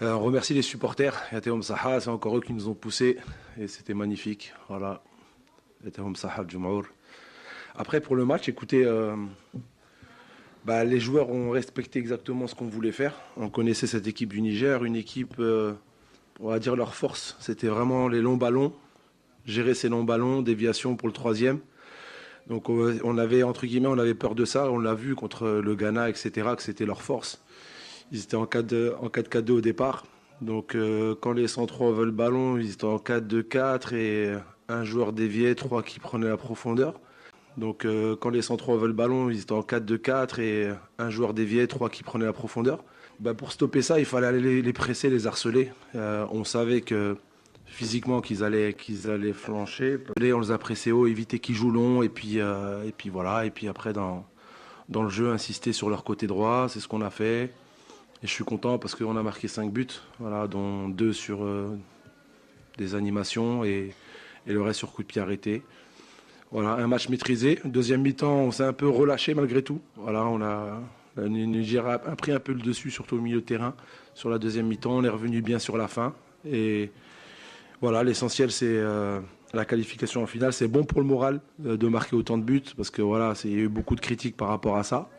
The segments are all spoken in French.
On remercie les supporters. Yateom Saha, c'est encore eux qui nous ont poussés. Et c'était magnifique. Voilà. Yateom Saha, Jumaour. Après, pour le match, écoutez, les joueurs ont respecté exactement ce qu'on voulait faire. On connaissait cette équipe du Niger, une équipe, on va dire leur force. C'était vraiment les longs ballons, gérer ces longs ballons, déviation pour le troisième. Donc on avait, entre guillemets, on avait peur de ça. On l'a vu contre le Ghana, etc., que c'était leur force. Ils étaient en 4-4-2 au départ. Donc quand les centraux veulent le ballon, ils étaient en 4-2-4 et un joueur dévié, 3 qui prenaient la profondeur. Donc quand les centraux veulent le ballon, ils étaient en 4-2-4 et un joueur dévié, 3 qui prenaient la profondeur. Pour stopper ça, il fallait aller les presser, les harceler. On savait que physiquement qu'ils allaient flancher. On les a pressés haut, éviter qu'ils jouent long et puis voilà. Et puis après dans le jeu, insister sur leur côté droit, c'est ce qu'on a fait. Et je suis content parce qu'on a marqué 5 buts, voilà, dont 2 sur des animations et le reste sur coup de pied arrêté. Voilà, un match maîtrisé. Deuxième mi-temps, on s'est un peu relâché malgré tout. Voilà, le Niger a pris un peu le dessus, surtout au milieu de terrain. Sur la deuxième mi-temps, on est revenu bien sur la fin. Et voilà, l'essentiel, c'est la qualification en finale. C'est bon pour le moral de marquer autant de buts parce que voilà, il y a eu beaucoup de critiques par rapport à ça.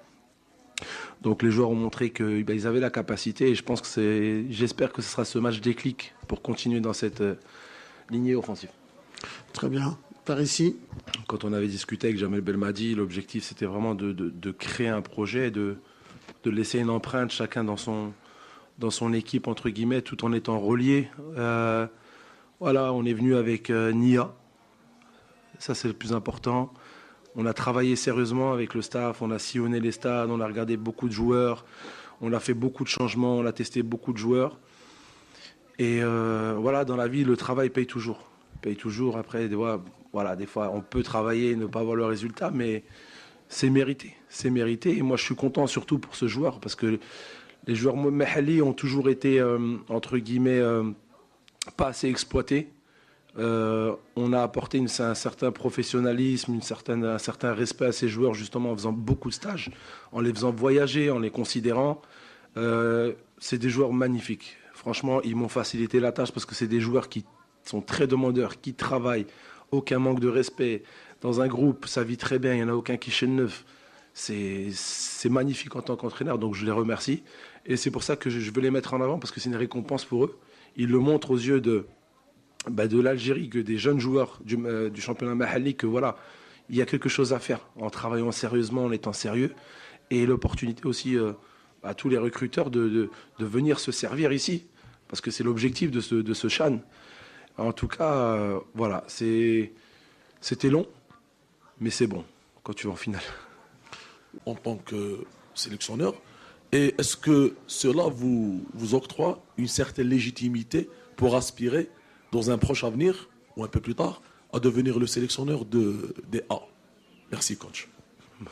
Donc les joueurs ont montré qu'ils avaient la capacité et j'espère que ce sera ce match déclic pour continuer dans cette lignée offensive. Très bien. Par ici. Quand on avait discuté avec Jamel Belmadi, l'objectif c'était vraiment de créer un projet, de laisser une empreinte chacun dans son équipe entre guillemets, tout en étant relié. Voilà, on est venu avec Nia, ça c'est le plus important. On a travaillé sérieusement avec le staff, on a sillonné les stades, on a regardé beaucoup de joueurs, on a fait beaucoup de changements, on a testé beaucoup de joueurs. Et voilà, dans la vie, le travail paye toujours. Après, des fois, on peut travailler et ne pas avoir le résultat, mais c'est mérité. C'est mérité. Et moi, je suis content surtout pour ce joueur, parce que les joueurs Mahali ont toujours été, entre guillemets, pas assez exploités. On a apporté un certain professionnalisme, un certain respect à ces joueurs justement en faisant beaucoup de stages, en les faisant voyager, en les considérant. C'est des joueurs magnifiques. Franchement, ils m'ont facilité la tâche parce que c'est des joueurs qui sont très demandeurs, qui travaillent, aucun manque de respect. Dans un groupe, ça vit très bien, il n'y en a aucun qui chaîne neuf. C'est magnifique en tant qu'entraîneur, donc je les remercie. Et c'est pour ça que je veux les mettre en avant parce que c'est une récompense pour eux. Ils le montrent aux yeux de l'Algérie, que des jeunes joueurs du championnat Mahali, que voilà, il y a quelque chose à faire en travaillant sérieusement, en étant sérieux, et l'opportunité aussi à tous les recruteurs de venir se servir ici, parce que c'est l'objectif de ce CHAN. En tout cas, voilà, c'était long, mais c'est bon quand tu vas en finale. En tant que sélectionneur, et est-ce que cela vous octroie une certaine légitimité pour aspirer dans un proche avenir, ou un peu plus tard, à devenir le sélectionneur des A? Merci, coach.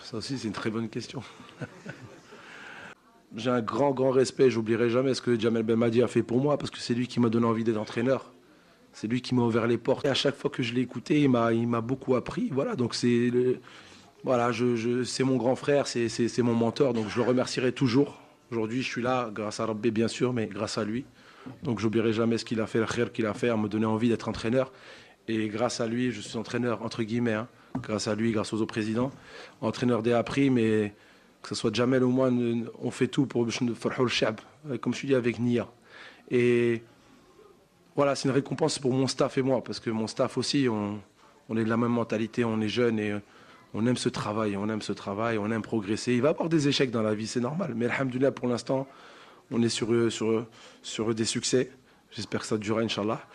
Ça aussi, c'est une très bonne question. J'ai un grand respect, j'oublierai jamais ce que Jamel Belmadi a fait pour moi, parce que c'est lui qui m'a donné envie d'être entraîneur. C'est lui qui m'a ouvert les portes. Et à chaque fois que je l'ai écouté, il m'a beaucoup appris. Voilà, donc c'est mon grand frère, c'est mon mentor, donc je le remercierai toujours. Aujourd'hui, je suis là, grâce à Rabbi, bien sûr, mais grâce à lui. Donc j'oublierai jamais ce qu'il a fait, le khair qu'il a fait, à me donner envie d'être entraîneur. Et grâce à lui, je suis entraîneur, entre guillemets, hein. Grâce à lui, grâce aux autres présidents. Entraîneur des appris, mais que ce soit Jamel ou moi, on fait tout pour Farhou al-Shab, comme je suis dit, avec Nia. Et voilà, c'est une récompense pour mon staff et moi, parce que mon staff aussi, on est de la même mentalité, on est jeunes et on aime ce travail, on aime progresser. Il va y avoir des échecs dans la vie, c'est normal. Mais alhamdoulilah, pour l'instant, on est sur des succès. J'espère que ça durera, Inch'Allah.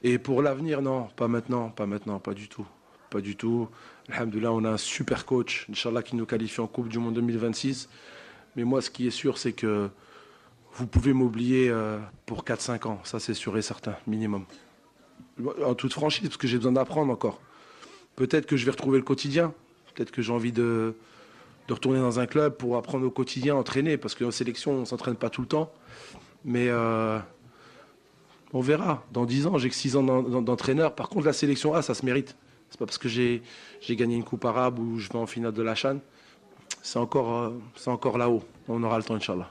Et pour l'avenir, non, pas maintenant, pas du tout. Pas du tout. Alhamdoulilah, on a un super coach, Inch'Allah, qui nous qualifie en Coupe du Monde 2026. Mais moi, ce qui est sûr, c'est que vous pouvez m'oublier pour 4-5 ans. Ça, c'est sûr et certain, minimum. En toute franchise, parce que j'ai besoin d'apprendre encore. Peut-être que je vais retrouver le quotidien. Peut-être que j'ai envie de retourner dans un club pour apprendre au quotidien, entraîner, parce qu'en sélection, on ne s'entraîne pas tout le temps. Mais on verra. Dans 10 ans, j'ai que 6 ans d'entraîneur. Par contre, la sélection A, ça se mérite. C'est pas parce que j'ai gagné une coupe arabe ou je vais en finale de la CHAN. C'est encore là-haut. On aura le temps, Inch'Allah.